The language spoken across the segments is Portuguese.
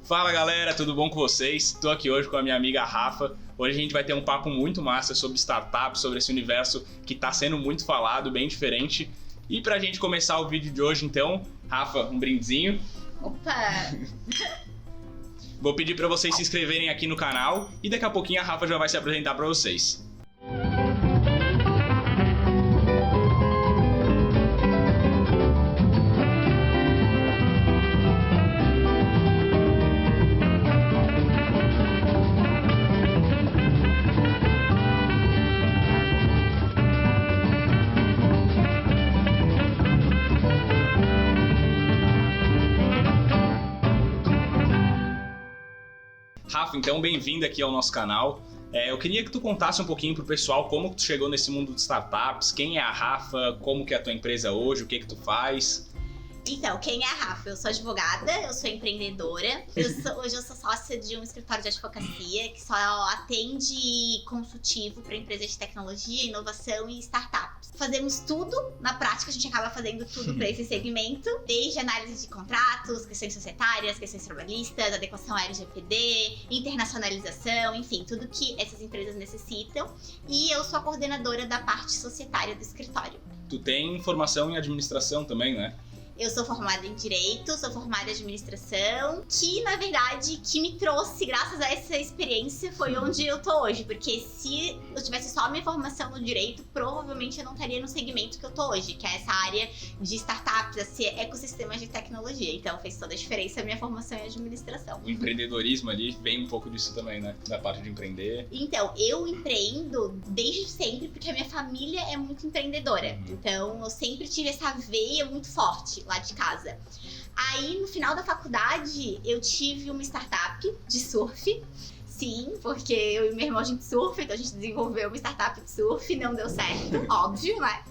Fala galera, tudo bom com vocês? Estou aqui hoje com a minha amiga Rafa. Hoje a gente vai ter um papo muito massa sobre startups, sobre esse universo que está sendo muito falado, bem diferente. E pra gente começar o vídeo de hoje então, Rafa, um brindezinho. Opa! Vou pedir para vocês se inscreverem aqui no canal e daqui a pouquinho a Rafa já vai se apresentar para vocês. Rafa, então bem-vinda aqui ao nosso canal. Eu queria que tu contasse um pouquinho pro pessoal como tu chegou nesse mundo de startups, quem é a Rafa, como que é a tua empresa hoje, o que tu faz. Então, quem é a Rafa? Eu sou advogada, eu sou empreendedora. Hoje eu sou sócia de um escritório de advocacia que só atende consultivo para empresas de tecnologia, inovação e startups. Fazemos tudo, na prática a gente acaba fazendo tudo para esse segmento, desde análise de contratos, questões societárias, questões trabalhistas, adequação à LGPD, internacionalização, enfim, tudo que essas empresas necessitam. E eu sou a coordenadora da parte societária do escritório. Tu tem formação em administração também, né? Eu sou formada em Direito, sou formada em Administração, que na verdade, que me trouxe, graças a essa experiência, foi onde eu tô hoje. Porque se eu tivesse só a minha formação no Direito, provavelmente eu não estaria no segmento que eu tô hoje, que é essa área de startups, esse ecossistema de tecnologia. Então fez toda a diferença a minha formação em Administração. O empreendedorismo ali vem um pouco disso também, né? Da parte de empreender. Então, eu empreendo desde sempre, porque a minha família é muito empreendedora. Então, eu sempre tive essa veia muito forte lá de casa. Aí, no final da faculdade, eu tive uma startup de surf. Sim, porque eu e meu irmão a gente surfa, então a gente desenvolveu uma startup de surf, não deu certo, óbvio, né?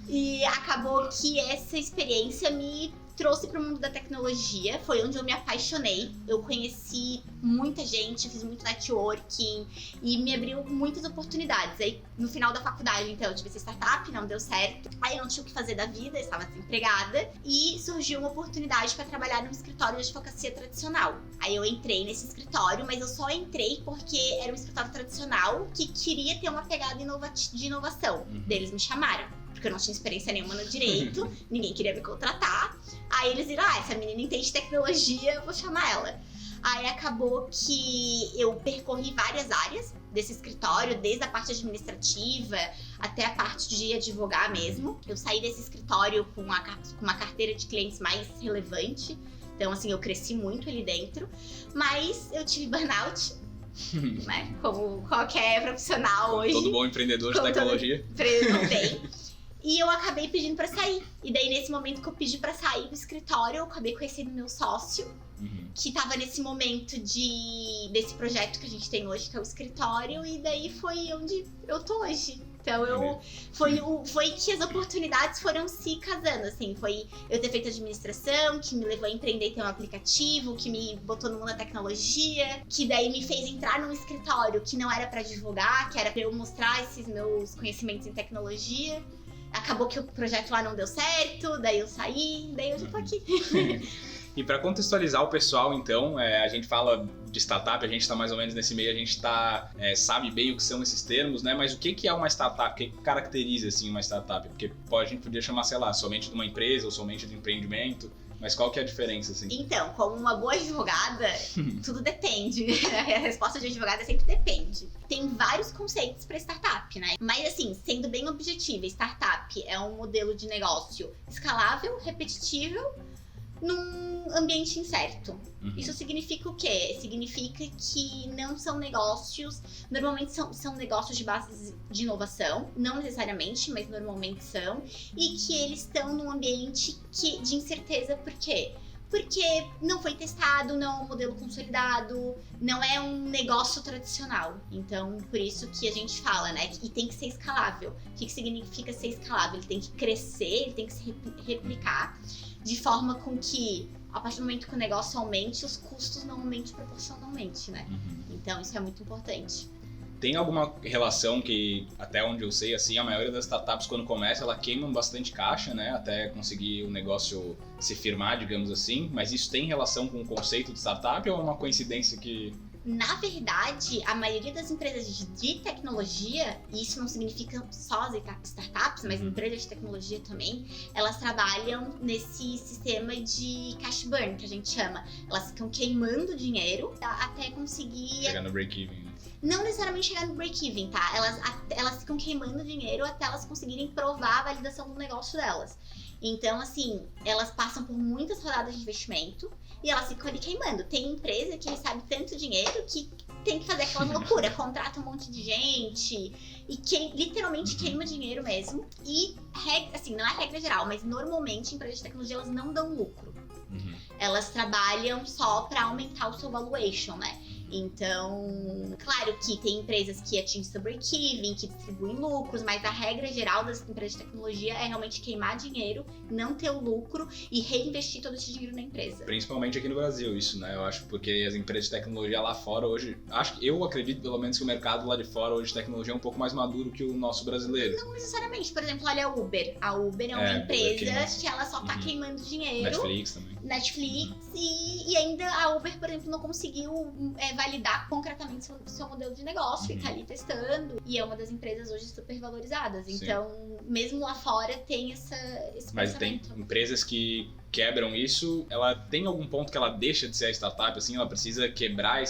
E acabou que essa experiência me trouxe para o mundo da tecnologia, foi onde eu me apaixonei. Eu conheci muita gente, fiz muito networking e me abriu muitas oportunidades. Aí, no final da faculdade, então, eu tive essa startup, não deu certo. Aí eu não tinha o que fazer da vida, estava desempregada e surgiu uma oportunidade para trabalhar num escritório de advocacia tradicional. Aí eu entrei nesse escritório, mas eu só entrei porque era um escritório tradicional que queria ter uma pegada de inovação. Eles me chamaram, porque eu não tinha experiência nenhuma no direito, ninguém queria me contratar. Aí eles viram, essa menina entende tecnologia, eu vou chamar ela. Aí acabou que eu percorri várias áreas desse escritório, desde a parte administrativa até a parte de advogar mesmo. Eu saí desse escritório com uma carteira de clientes mais relevante. Então, assim, eu cresci muito ali dentro. Mas eu tive burnout, né? Como qualquer profissional hoje. Todo bom empreendedor de tecnologia. Não tem. E eu acabei pedindo pra sair. E daí, nesse momento que eu pedi pra sair do escritório, eu acabei conhecendo meu sócio, que tava nesse momento desse projeto que a gente tem hoje, que é o escritório, e daí foi onde eu tô hoje. Então, foi que as oportunidades foram se casando, assim. Foi eu ter feito administração, que me levou a empreender e ter um aplicativo, que me botou no mundo da tecnologia, que daí me fez entrar num escritório que não era pra divulgar, que era pra eu mostrar esses meus conhecimentos em tecnologia. Acabou que o projeto lá não deu certo, daí eu saí, daí eu já tô aqui. E para contextualizar o pessoal, então, a gente fala de startup, a gente está mais ou menos nesse meio, a gente sabe bem o que são esses termos, né? Mas o que é uma startup? O que caracteriza assim, uma startup? Porque a gente podia chamar, sei lá, somente de uma empresa ou somente de empreendimento. Mas qual que é a diferença, assim? Então, como uma boa advogada, tudo depende. A resposta de advogada sempre depende. Tem vários conceitos para startup, né? Mas assim, sendo bem objetiva, startup é um modelo de negócio escalável, repetitível, num ambiente incerto. Isso significa o quê? Significa que não são negócios, normalmente são negócios de base de inovação, não necessariamente, mas normalmente são, e que eles estão num ambiente de incerteza. Por quê? Porque não foi testado, não é um modelo consolidado, não é um negócio tradicional. Então, por isso que a gente fala, né? E tem que ser escalável. O que significa ser escalável? Ele tem que crescer, ele tem que se replicar, de forma com que, a partir do momento que o negócio aumente, os custos não aumentem proporcionalmente, né? Então, isso é muito importante. tem alguma relação que, até onde eu sei, assim, a maioria das startups, quando começa, ela queima bastante caixa, né? Até conseguir o negócio se firmar, digamos assim. Mas isso tem relação com o conceito de startup ou é uma coincidência que... Na verdade, a maioria das empresas de tecnologia, e isso não significa só as startups, mas empresas de tecnologia também, elas trabalham nesse sistema de cash burn, que a gente chama. Elas ficam queimando dinheiro até conseguir... chegar no break-even, né? Não necessariamente chegar no break-even, tá? Elas ficam queimando dinheiro até elas conseguirem provar a validação do negócio delas. Então, assim, elas passam por muitas rodadas de investimento e elas ficam ali queimando. Tem empresa que recebe tanto dinheiro que tem que fazer aquela loucura, contrata um monte de gente e literalmente queima dinheiro mesmo. E, assim, não é regra geral, mas normalmente empresas de tecnologia elas não dão lucro. Elas trabalham só para aumentar o seu valuation, né? Então, claro que tem empresas que atingem seu break-even, que distribuem lucros, mas a regra geral das empresas de tecnologia é realmente queimar dinheiro, não ter o lucro e reinvestir todo esse dinheiro na empresa. Principalmente aqui no Brasil, isso, né? Eu acho porque as empresas de tecnologia lá fora hoje... eu acredito, pelo menos, que o mercado lá de fora hoje de tecnologia é um pouco mais maduro que o nosso brasileiro. Não necessariamente. Por exemplo, olha a Uber. A Uber é uma empresa que ela só tá queimando dinheiro. Netflix também. E ainda a Uber, por exemplo, não conseguiu validar concretamente seu modelo de negócio e tá ali testando. E é uma das empresas hoje super valorizadas. Sim. Então, mesmo lá fora tem esse Mas pensamento. Tem empresas que quebram isso, ela tem algum ponto que ela deixa de ser a startup, assim, ela precisa quebrar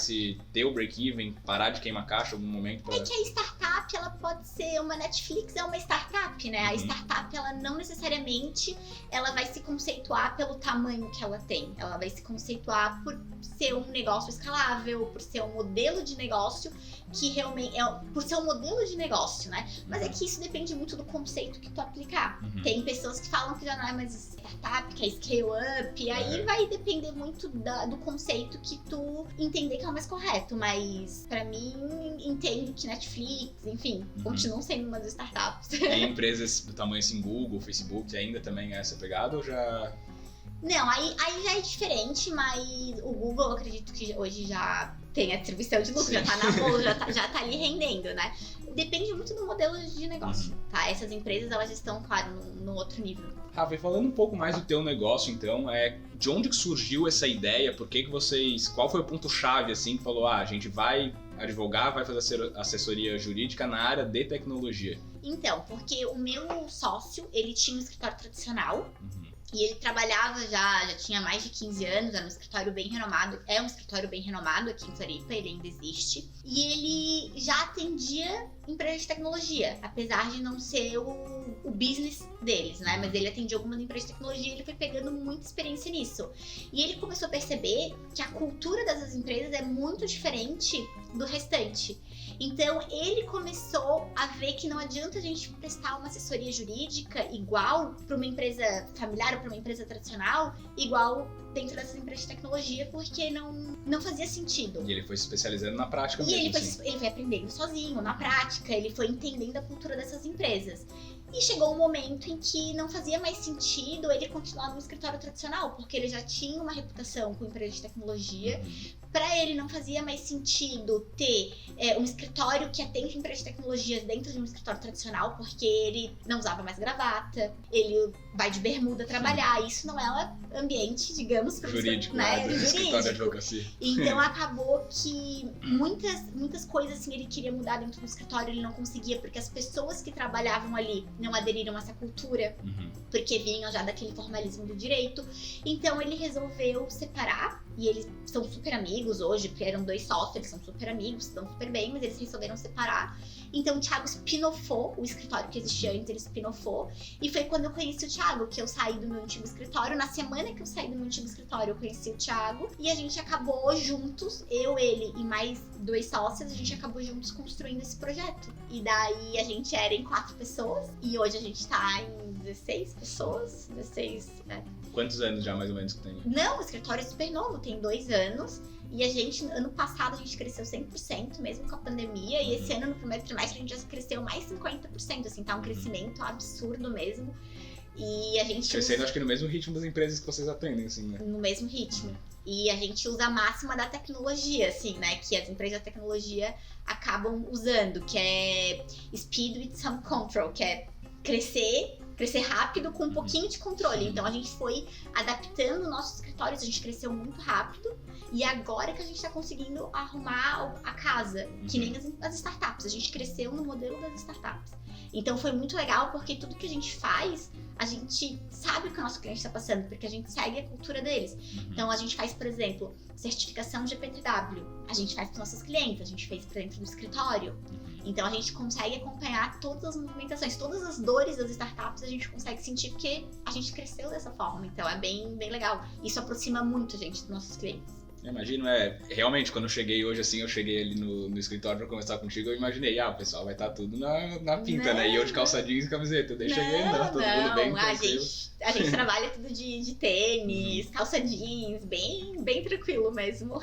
ter o break-even, parar de queimar caixa em algum momento? É que a startup, ela pode ser uma Netflix, é uma startup, né? A startup, ela não necessariamente, ela vai se conceituar pelo tamanho que ela tem. Ela vai se conceituar por ser um negócio escalável, por ser um modelo de negócio que realmente por ser um modelo de negócio, né? Mas é que isso depende muito do conceito que tu aplicar. Tem pessoas que falam que já não é mais startup, que é scale up, e aí vai depender muito do conceito que tu entender que é o mais correto. Mas pra mim, entendo que Netflix, enfim, continuam sendo uma das startups. Tem empresas do tamanho assim, Google, Facebook, ainda também é essa pegada ou já... Não, aí já é diferente, mas o Google, eu acredito que hoje já tem a distribuição de lucro, já tá na bolsa, já tá ali rendendo, né? Depende muito do modelo de negócio, tá? Essas empresas, elas estão, claro, no outro nível. Rafa, e falando um pouco mais do teu negócio, então, de onde que surgiu essa ideia? Por que vocês... Qual foi o ponto-chave, assim, que falou, a gente vai advogar, vai fazer assessoria jurídica na área de tecnologia? Então, porque o meu sócio, ele tinha um escritório tradicional, e ele trabalhava já tinha mais de 15 anos, era um escritório bem renomado, é um escritório bem renomado aqui em Floripa, ele ainda existe. E ele já atendia empresas de tecnologia, apesar de não ser o business deles, né? Mas ele atendia algumas empresas de tecnologia e ele foi pegando muita experiência nisso. E ele começou a perceber que a cultura dessas empresas é muito diferente do restante. Então, ele começou a ver que não adianta a gente prestar uma assessoria jurídica igual para uma empresa familiar ou para uma empresa tradicional, igual dentro dessas empresas de tecnologia, porque não fazia sentido. E ele foi se especializando na prática mesmo, ele foi aprendendo sozinho, na prática, ele foi entendendo a cultura dessas empresas. E chegou um momento em que não fazia mais sentido ele continuar no escritório tradicional, porque ele já tinha uma reputação com empresas de tecnologia. Para ele não fazia mais sentido ter um escritório que atende empresas de tecnologia dentro de um escritório tradicional, porque ele não usava mais gravata, ele vai de bermuda trabalhar. Isso não é um ambiente, digamos, jurídico, né? Escritório de advocacia. Então acabou que muitas coisas assim ele queria mudar dentro do escritório, ele não conseguia, porque as pessoas que trabalhavam ali não aderiram a essa cultura, porque vinham já daquele formalismo do direito. Então ele resolveu separar, e eles são super amigos hoje, porque eram 2 sócios, eles são super amigos, estão super bem, mas eles resolveram separar. Então o Thiago spin-offou o escritório que existia antes, ele spin-offou. E foi quando eu conheci o Thiago, que eu saí do meu antigo escritório. Na semana que eu saí do meu antigo escritório, eu conheci o Thiago. E a gente acabou juntos, eu, ele e mais 2 sócios, a gente acabou juntos construindo esse projeto. E daí a gente era em 4 pessoas, e hoje a gente tá em 16 pessoas, 16, Quantos anos já, mais ou menos, que tem? Não, o escritório é super novo, tem 2 anos. E a gente, ano passado, a gente cresceu 100%, mesmo com a pandemia. E esse ano, no primeiro trimestre, a gente já cresceu mais 50%, assim, tá um crescimento absurdo mesmo. E a gente... Crescendo, acho que no mesmo ritmo das empresas que vocês atendem, assim, né? No mesmo ritmo. E a gente usa a máxima da tecnologia, assim, né? Que as empresas de tecnologia acabam usando, que é speed with some control, que é crescer rápido com um pouquinho de controle. Então a gente foi adaptando nossos escritórios, a gente cresceu muito rápido e agora que a gente tá conseguindo arrumar a casa, que nem as startups, a gente cresceu no modelo das startups. Então foi muito legal porque tudo que a gente faz, a gente sabe o que o nosso cliente está passando, porque a gente segue a cultura deles. Então a gente faz, por exemplo, certificação GPTW, a gente faz para nossos clientes, a gente fez para dentro do escritório. Então a gente consegue acompanhar todas as movimentações, todas as dores das startups a gente consegue sentir porque a gente cresceu dessa forma. Então é bem legal. Isso aproxima muito a gente dos nossos clientes. Eu imagino, realmente, quando eu cheguei hoje, assim, eu cheguei ali no escritório pra conversar contigo, eu imaginei, o pessoal vai estar tudo na pinta, né? E eu de calça jeans e camiseta, daí cheguei, todo mundo bem tranquilo. A gente trabalha tudo de tênis, calça jeans, bem tranquilo mesmo.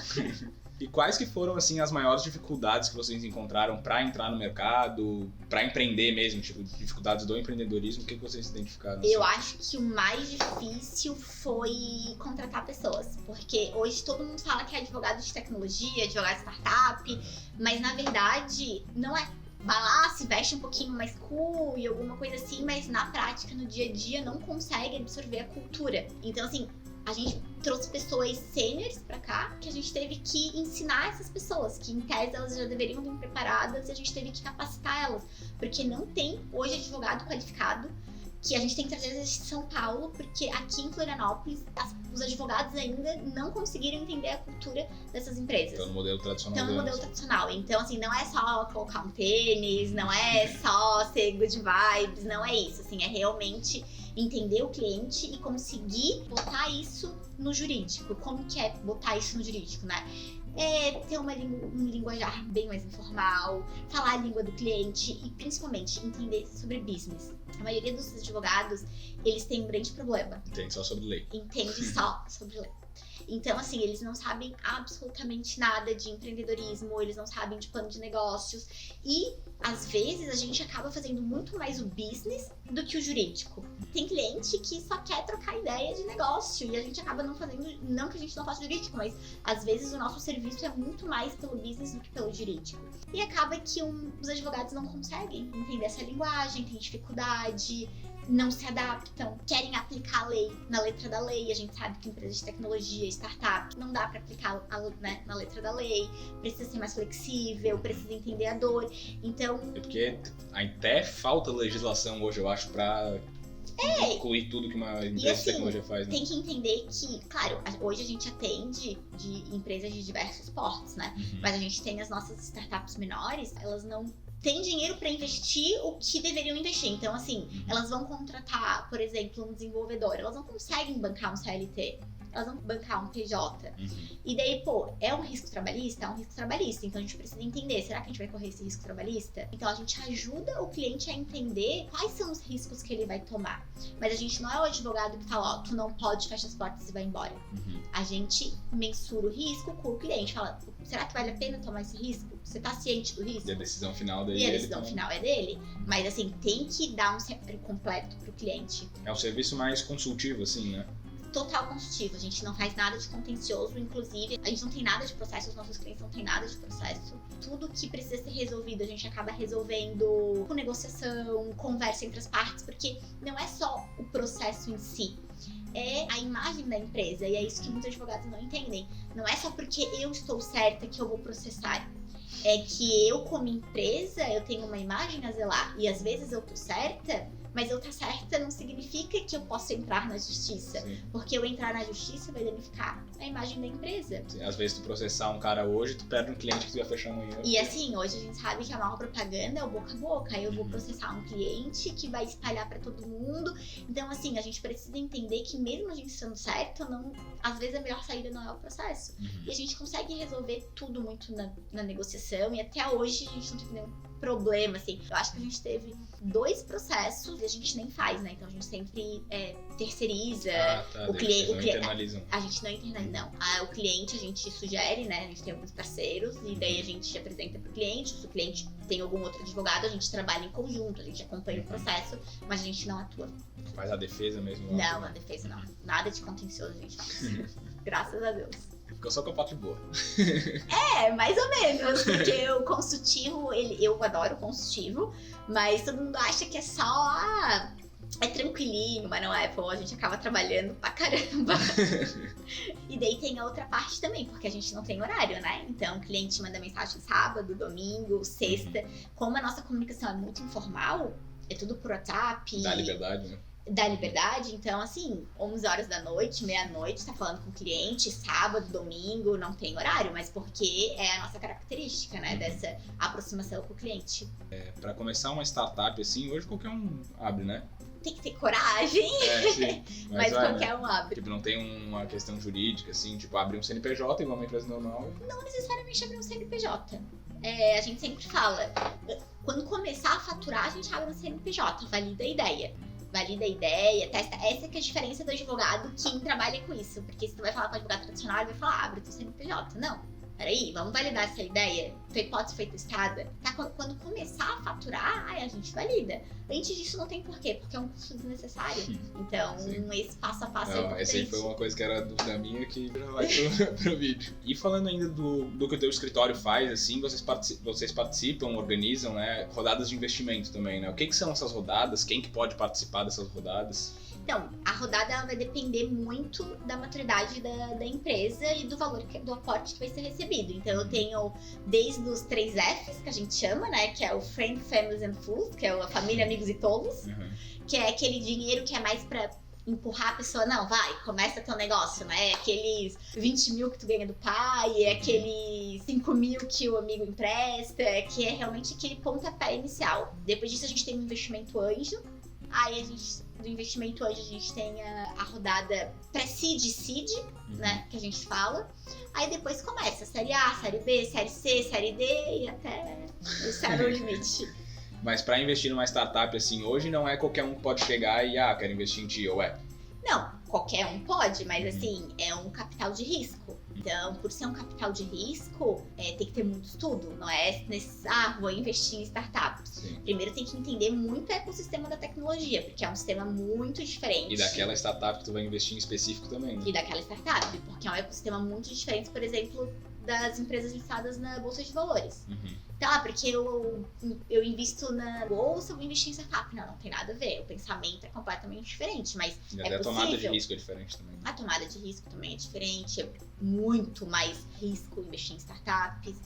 E quais que foram, assim, as maiores dificuldades que vocês encontraram para entrar no mercado, para empreender mesmo, tipo, dificuldades do empreendedorismo, o que vocês identificaram? Assim? Eu acho que o mais difícil foi contratar pessoas, porque hoje todo mundo fala que é advogado de tecnologia, advogado de startup, mas na verdade não é. Vai lá, se veste um pouquinho mais cool e alguma coisa assim, mas na prática, no dia a dia, não consegue absorver a cultura. Então, assim, a gente trouxe pessoas sêniores pra cá, que a gente teve que ensinar essas pessoas, que em tese elas já deveriam vir preparadas e a gente teve que capacitar elas. Porque não tem hoje advogado qualificado, que a gente tem que trazer de São Paulo, porque aqui em Florianópolis os advogados ainda não conseguiram entender a cultura dessas empresas. Então no modelo tradicional. Então, assim, não é só colocar um tênis, não é só ser good vibes, não é isso. Assim, é realmente entender o cliente e conseguir botar isso no jurídico. Como que é botar isso no jurídico, né? É ter um linguajar bem mais informal, falar a língua do cliente e principalmente entender sobre business. A maioria dos advogados, eles têm um grande problema. Entende só sobre lei. Entende só sobre lei. Então, assim, eles não sabem absolutamente nada de empreendedorismo, eles não sabem de plano de negócios e, às vezes, a gente acaba fazendo muito mais o business do que o jurídico. Tem cliente que só quer trocar ideia de negócio e a gente acaba não fazendo, não que a gente não faça jurídico, mas, às vezes, o nosso serviço é muito mais pelo business do que pelo jurídico. E acaba que os advogados não conseguem entender essa linguagem, tem dificuldade, não se adaptam, querem aplicar a lei na letra da lei. A gente sabe que empresas de tecnologia, startup, não dá para aplicar na letra da lei, precisa ser mais flexível, precisa entender a dor. Então. É porque até falta legislação hoje, eu acho, pra incluir tudo que uma empresa de tecnologia faz. Né? Tem que entender que, claro, hoje a gente atende de empresas de diversos portos, né? Mas a gente tem as nossas startups menores, elas não tem dinheiro para investir o que deveriam investir. Então, assim, elas vão contratar, por exemplo, um desenvolvedor. Elas não conseguem bancar um CLT. Elas vão bancar um PJ. E daí, é um risco trabalhista? É um risco trabalhista. Então, a gente precisa entender, será que a gente vai correr esse risco trabalhista? Então, a gente ajuda o cliente a entender quais são os riscos que ele vai tomar. Mas a gente não é o advogado que fala, tu não pode, fecha as portas e vai embora. A gente mensura o risco com o cliente. Fala, será que vale a pena tomar esse risco? Você tá ciente do risco? E a decisão final dele. E a decisão final é dele. Mas, assim, tem que dar um cenário completo pro cliente. É um serviço mais consultivo, assim, né? Total consultivo, a gente não faz nada de contencioso, inclusive a gente não tem nada de processo, os nossos clientes não têm nada de processo. Tudo que precisa ser resolvido a gente acaba resolvendo com negociação, conversa entre as partes, porque não é só o processo em si, é a imagem da empresa, e é isso que muitos advogados não entendem. Não é só porque eu estou certa que eu vou processar. É que eu, como empresa, eu tenho uma imagem a zelar, e às vezes eu tô certa, mas eu tá certa não significa que eu possa entrar na justiça. Sim. Porque eu entrar na justiça vai danificar a imagem da empresa. Sim, às vezes tu processar um cara hoje, tu perde um cliente que tu ia fechar amanhã. E assim, hoje a gente sabe que a maior propaganda é o boca a boca. Aí eu vou processar um cliente que vai espalhar pra todo mundo. Então assim, a gente precisa entender que mesmo a gente sendo certo, não, às vezes a melhor saída não é o processo. E a gente consegue resolver tudo muito na negociação. E até hoje a gente não teve nenhum problema, assim. Eu acho que a gente teve 2 processos e a gente nem faz, né? Então a gente sempre terceiriza. O cliente. Internalizam. A gente não internaliza, não. O cliente a gente sugere, né? A gente tem alguns parceiros e daí a gente apresenta pro cliente. Se o cliente tem algum outro advogado, a gente trabalha em conjunto, a gente acompanha o processo, mas a gente não atua. Faz a defesa mesmo? Não, a defesa não. Nada de contencioso a gente faz. Graças a Deus. Ficou só com a parte boa. Mais ou menos, porque o consultivo, eu adoro o consultivo, mas todo mundo acha que é só, é tranquilinho, mas não é, pô, a gente acaba trabalhando pra caramba. E daí tem a outra parte também, porque a gente não tem horário, né? Então o cliente manda mensagem sábado, domingo, sexta. Como a nossa comunicação é muito informal, é tudo por WhatsApp. Dá liberdade, né? Da liberdade, então assim, 11 horas da noite, meia-noite, tá falando com o cliente, sábado, domingo, não tem horário, mas porque é a nossa característica, né, dessa aproximação com o cliente. Pra começar uma startup assim, hoje qualquer um abre, né? Tem que ter coragem, Sim. mas vai, qualquer né? um abre. Tipo, não tem uma questão jurídica, assim, tipo, abrir um CNPJ igual uma empresa normal. Não necessariamente abrir um CNPJ. A gente sempre fala, quando começar a faturar, a gente abre um CNPJ, valida a ideia, testa. Essa que é a diferença do advogado que trabalha com isso. Porque se tu vai falar com o advogado tradicional, ele vai falar, abre teu CNPJ. Não, peraí, vamos validar essa ideia. Tua hipótese foi testada. Tá? Quando começar a faturar, a gente valida. Antes disso não tem porquê, porque é um custo desnecessário. Então, esse passo a passo é importante. Essa aí foi uma coisa que era dúvida minha que já vai pro vídeo. E falando ainda do que o teu escritório faz, assim, vocês participam, organizam, né, rodadas de investimento também, né? O que são essas rodadas? Quem que pode participar dessas rodadas? Então, a rodada ela vai depender muito da maturidade da empresa e do valor, do aporte que vai ser recebido. Então, eu tenho desde os 3 Fs, que a gente chama, né? Que é o Friend, Families and Fools, que é a família, amigos e tolos. Que é aquele dinheiro que é mais pra empurrar a pessoa, não, vai, começa teu negócio, né? É aqueles 20 mil que tu ganha do pai, é aqueles 5 mil que o amigo empresta, que é realmente aquele pontapé inicial. Depois disso, a gente tem um investimento anjo. Aí do investimento anjo a gente tem a rodada pré-seed e seed, né, que a gente fala. Aí depois começa a série A, série B, série C, série D e até o céu limite. Mas para investir numa startup assim, hoje não é qualquer um que pode chegar e, quero investir em ti, ou é? Não, qualquer um pode, mas assim, é um capital de risco. Então, por ser um capital de risco, tem que ter muito estudo. Não é vou investir em startups. Sim. Primeiro tem que entender muito o ecossistema da tecnologia, porque é um sistema muito diferente. E daquela startup que tu vai investir em específico também, né? E daquela startup, porque é um ecossistema muito diferente, por exemplo, das empresas listadas na Bolsa de Valores. Tá, porque eu invisto na bolsa, eu vou investir em startup. Não tem nada a ver. O pensamento é completamente diferente, mas E é até a possível. tomada de risco é diferente também. A tomada de risco também é diferente, é muito mais risco investir em startups.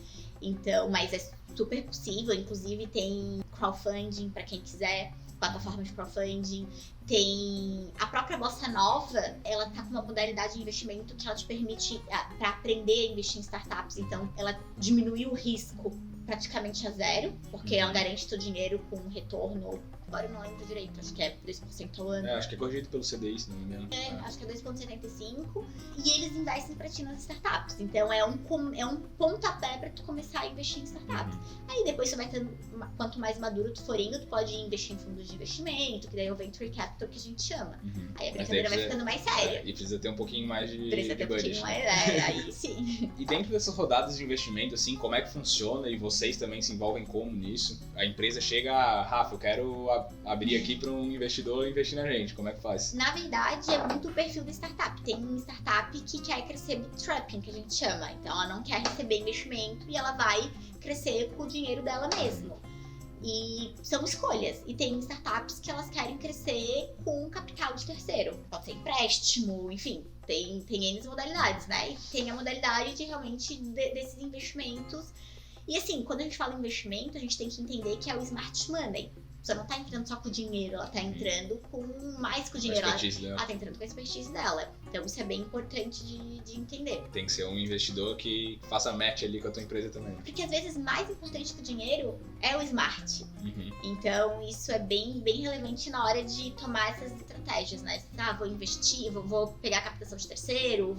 Então, mas é super possível, inclusive tem crowdfunding para quem quiser, plataforma de crowdfunding. Tem a própria Bossa Nova, ela tá com uma modalidade de investimento que ela te permite para aprender a investir em startups. Então, ela diminuiu o risco praticamente a zero, porque ela garante teu dinheiro com um retorno, agora eu não lembro direito, acho que é 2% ao ano. Acho que é corrigido pelo CDI, se não me engano. Acho que é 2,75%, e eles investem pra ti nas startups. Então é um pontapé pra tu começar a investir em startups. Aí depois você vai tendo, quanto mais maduro tu for indo, tu pode investir em fundos de investimento, que daí é o Venture Capital que a gente chama. Aí a brincadeira vai ficando mais séria. E precisa ter um pouquinho mais de Precisa ter um budget. pouquinho mais, aí sim. E dentro dessas rodadas de investimento, assim, como é que funciona? E vocês também se envolvem como nisso? A empresa chega, Rafa, eu quero abrir aqui para um investidor investir na gente. Como é que faz? Na verdade, é muito o perfil da startup. Tem uma startup que quer crescer bootstrapping, que a gente chama. Então, ela não quer receber investimento e ela vai crescer com o dinheiro dela mesmo. E são escolhas. E tem startups que elas querem crescer com capital de terceiro. Pode ser empréstimo, enfim. Tem N modalidades, né? E tem a modalidade de realmente desses investimentos. E assim, quando a gente fala em investimento, a gente tem que entender que é o smart money. Você não tá entrando só com o dinheiro, ela tá entrando com mais que o dinheiro. Ela tá entrando com a expertise dela. Então isso é bem importante de entender. Tem que ser um investidor que faça match ali com a tua empresa também. Porque às vezes mais importante que o dinheiro é o smart. Então isso é bem relevante na hora de tomar essas estratégias, né? Vou investir, vou pegar a captação de terceiro,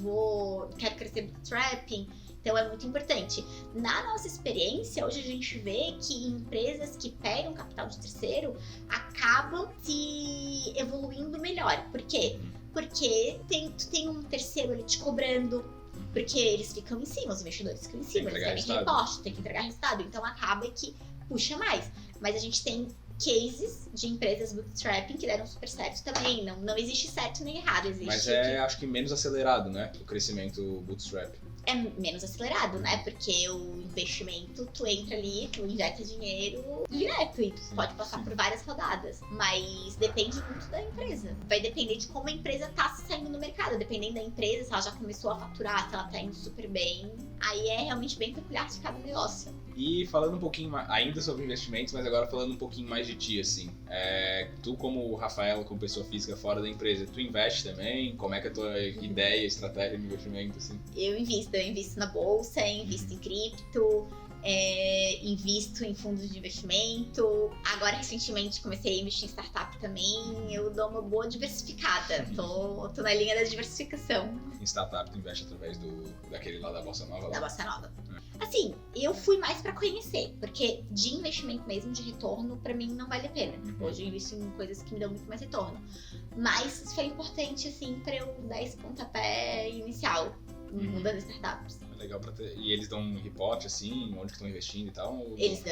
quero crescer bootstrapping. Então é muito importante. Na nossa experiência, hoje a gente vê que empresas que pegam capital de terceiro acabam se evoluindo melhor. Por quê? Porque tu tem um terceiro ali te cobrando, porque eles ficam em cima, os investidores ficam em cima, eles querem reporte, tem que entregar resultado. Então acaba que puxa mais. Mas a gente tem cases de empresas bootstrapping que deram super certo também. Não existe certo nem errado, existe. Mas acho que menos acelerado, né? O crescimento bootstrap. É menos acelerado, né? Porque o investimento, tu entra ali, tu injeta dinheiro direto e tu pode passar por várias rodadas. Mas depende muito da empresa. Vai depender de como a empresa tá se saindo no mercado. Dependendo da empresa, se ela já começou a faturar, se ela tá indo super bem. Aí é realmente bem peculiar de cada negócio. E falando um pouquinho ainda sobre investimentos, mas agora falando um pouquinho mais de ti, assim. Tu como Rafaela, como pessoa física fora da empresa, tu investe também? Como é que é a tua ideia, estratégia de investimento, assim? Eu invisto na bolsa, invisto em cripto, invisto em fundos de investimento. Agora, recentemente, comecei a investir em startup também. Eu dou uma boa diversificada. Tô na linha da diversificação. Em startup, tu investe através daquele lá da Bossa Nova? Da Bossa Nova. Assim, eu fui mais pra conhecer, porque de investimento mesmo, de retorno, pra mim não vale a pena. Hoje eu invisto em coisas que me dão muito mais retorno. Mas foi importante, assim, pra eu dar esse pontapé inicial no mundo das startups. É legal pra ter. E eles dão um reporte, assim, onde que estão investindo e tal? Eles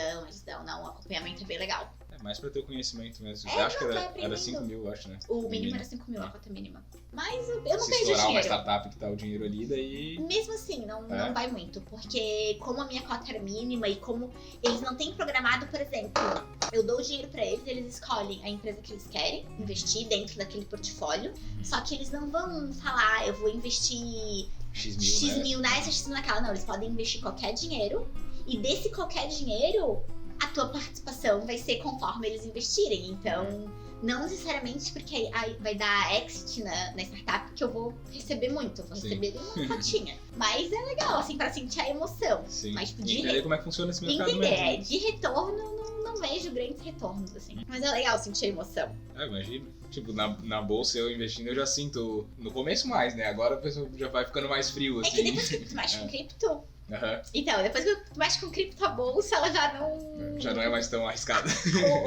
dão. Não, o acompanhamento é bem legal. É mais pra ter o conhecimento mesmo. Eu acho que era 5 mil, acho, né? O mínimo era 5 mil, a cota mínima. Mas eu não vejo Se dinheiro. estourar uma startup que tá o dinheiro ali, daí... Mesmo assim, não vai muito. Porque como a minha cota era mínima e como eles não têm programado, por exemplo, eu dou o dinheiro pra eles, eles escolhem a empresa que eles querem investir dentro daquele portfólio. Só que eles não vão falar, eu vou investir X mil nessa, X mil naquela. Não, eles podem investir qualquer dinheiro. E desse qualquer dinheiro, a tua participação vai ser conforme eles investirem. Então, não necessariamente porque aí vai dar exit na startup que eu vou receber muito. Eu vou receber uma cotinha. Mas é legal, assim, pra sentir a emoção. Sim. Mas, tipo, entender como é que funciona esse mercado mesmo. De retorno, não vejo grandes retornos, assim. Mas é legal sentir a emoção. Imagino. Tipo, na bolsa eu investindo, eu já sinto no começo mais, né? Agora a pessoa já vai ficando mais frio, assim. É que depois que tu mexe com cripto... Uhum. Então, depois que tu mexe com cripto, a bolsa, ela já não é mais tão arriscada.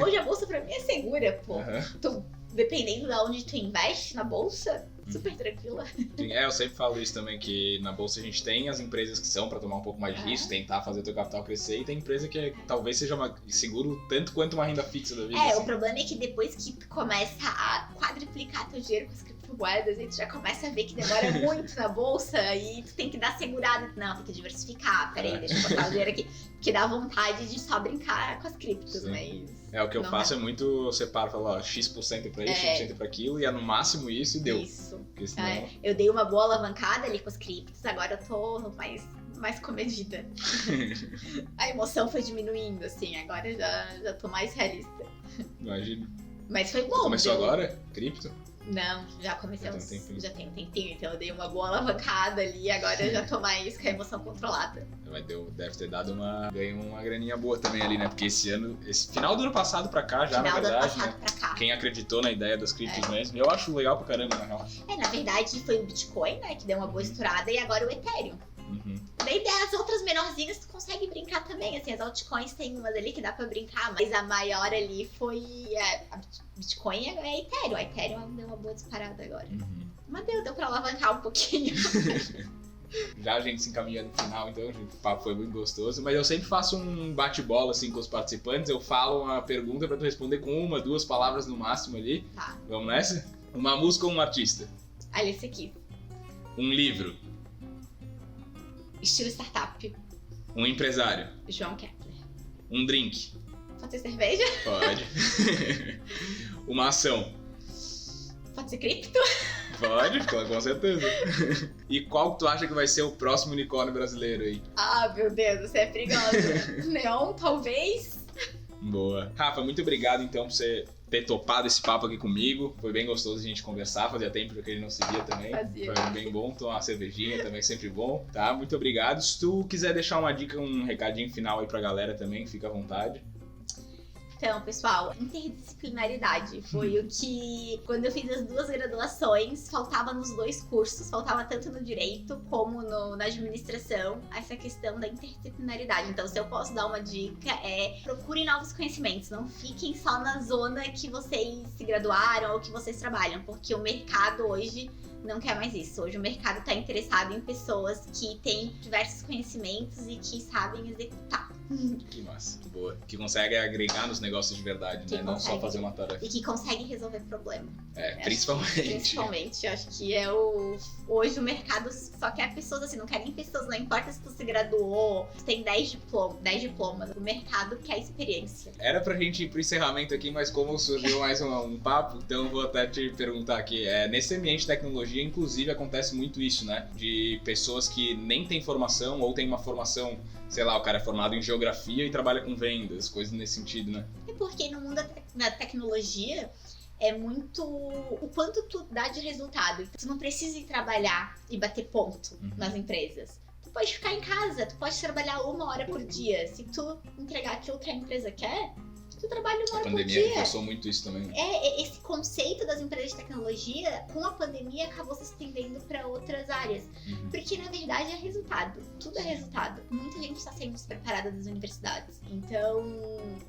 Hoje a bolsa pra mim é segura, pô. Uhum. Dependendo de onde tu investe na bolsa, super tranquila. Sim, eu sempre falo isso também, que na bolsa a gente tem as empresas que são pra tomar um pouco mais de risco, tentar fazer o teu capital crescer, e tem empresa que talvez seja seguro tanto quanto uma renda fixa da vida. O problema é que depois que tu começa a quadriplicar teu dinheiro com as criptomoedas, aí tu já começa a ver que demora muito na bolsa e tu tem que dar segurada. Não, tem que diversificar, peraí, deixa eu botar o dinheiro aqui. Porque dá vontade de só brincar com as criptos, mas... O que eu faço é muito, eu separo, falo, ó, X% pra isso, X% pra aquilo, e é no máximo isso e deu. Isso. Senão... Eu dei uma boa alavancada ali com as criptos, agora eu tô mais comedida. A emoção foi diminuindo, assim, agora já tô mais realista. Imagina. Mas foi bom. Começou agora? Cripto? Não, já comecei já tem um tempinho, então eu dei uma boa alavancada ali, agora eu já tô mais com a emoção controlada. Deve ter dado ganho uma graninha boa também ali, né? Porque esse final do ano passado pra cá, já na verdade, né? Quem acreditou na ideia das criptos mesmo, eu acho legal pra caramba, na real. Na verdade foi o Bitcoin, né, que deu uma boa estourada, e agora o Ethereum. Daí as outras menorzinhas tu consegue brincar também, assim, as altcoins tem umas ali que dá pra brincar, mas a maior ali foi a Bitcoin e a Ethereum. A Ethereum deu uma boa disparada agora. Mas deu pra alavancar um pouquinho. Já a gente se encaminha no final, então o papo foi muito gostoso, mas eu sempre faço um bate-bola assim com os participantes, eu falo uma pergunta pra tu responder com 1, 2 palavras no máximo ali. Tá. Vamos nessa? Uma música ou um artista? Alice Keys. Um livro? Estilo startup. Um empresário? João Kepler. Um drink? Pode ser cerveja? Pode. Uma ação? Pode ser cripto? Pode, com certeza. E qual que tu acha que vai ser o próximo unicórnio brasileiro aí? Ah, meu Deus, você é perigoso. Neon, talvez? Boa. Rafa, muito obrigado então por você ter topado esse papo aqui comigo. Foi bem gostoso a gente conversar, fazia tempo que ele não se via também. Fazia. Foi bem bom, tomar uma cervejinha também, sempre bom, tá? Muito obrigado. Se tu quiser deixar uma dica, um recadinho final aí pra galera também, fica à vontade. Então, pessoal, interdisciplinaridade foi o que, quando eu fiz as 2 graduações, faltava nos 2 cursos, faltava tanto no direito como na administração, essa questão da interdisciplinaridade. Então, se eu posso dar uma dica, procurem novos conhecimentos, não fiquem só na zona que vocês se graduaram ou que vocês trabalham, porque o mercado hoje não quer mais isso. Hoje o mercado está interessado em pessoas que têm diversos conhecimentos e que sabem executar. Que massa, muito boa. Que consegue agregar nos negócios de verdade, né? Não só fazer uma tarefa. E que consegue resolver problema. Principalmente. Principalmente. Eu acho que hoje o mercado só quer pessoas assim, não quer nem pessoas, não importa se tu se graduou, se tem 10 diplomas. O mercado quer experiência. Era pra gente ir pro encerramento aqui, mas como surgiu mais um papo, então eu vou até te perguntar aqui. Nesse ambiente de tecnologia, inclusive, acontece muito isso, né? De pessoas que nem têm formação ou têm uma formação, sei lá, o cara é formado em geografia e trabalha com vendas, coisas nesse sentido, né? É porque no mundo da tecnologia é muito o quanto tu dá de resultado. Tu não precisa ir trabalhar e bater ponto nas empresas. Tu pode ficar em casa, tu pode trabalhar 1 hora por dia. Se tu entregar aquilo que a empresa quer, tu trabalha 1 hora por dia. A pandemia reforçou muito isso também. Né? Esse conceito das empresas de tecnologia, com a pandemia, acabou se estendendo para outras áreas. Porque, na verdade, é resultado. Tudo é resultado. Muita gente está sendo despreparada das universidades. Então,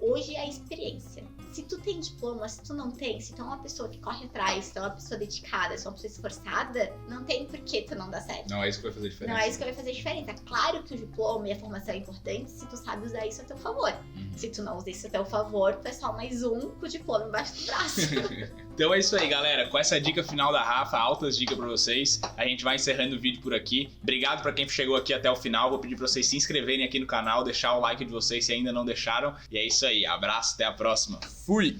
hoje é a experiência. Se tu tem diploma, se tu não tem, se tu é uma pessoa que corre atrás, se tu é uma pessoa dedicada, se tu é uma pessoa esforçada, não tem por que tu não dar certo. Não é isso que vai fazer diferença. Não é isso que vai fazer diferença. Claro que o diploma e a formação é importante se tu sabe usar isso a teu favor. Se tu não usa isso a teu favor, tu é só mais um com o diploma embaixo do braço. Então é isso aí, galera. Com essa dica final da Rafa, altas dicas pra vocês, a gente vai encerrando o vídeo por aqui. Obrigado pra quem chegou aqui até o final. Vou pedir pra vocês se inscreverem aqui no canal, deixar o like de vocês se ainda não deixaram. E é isso aí. Abraço, até a próxima. Fui!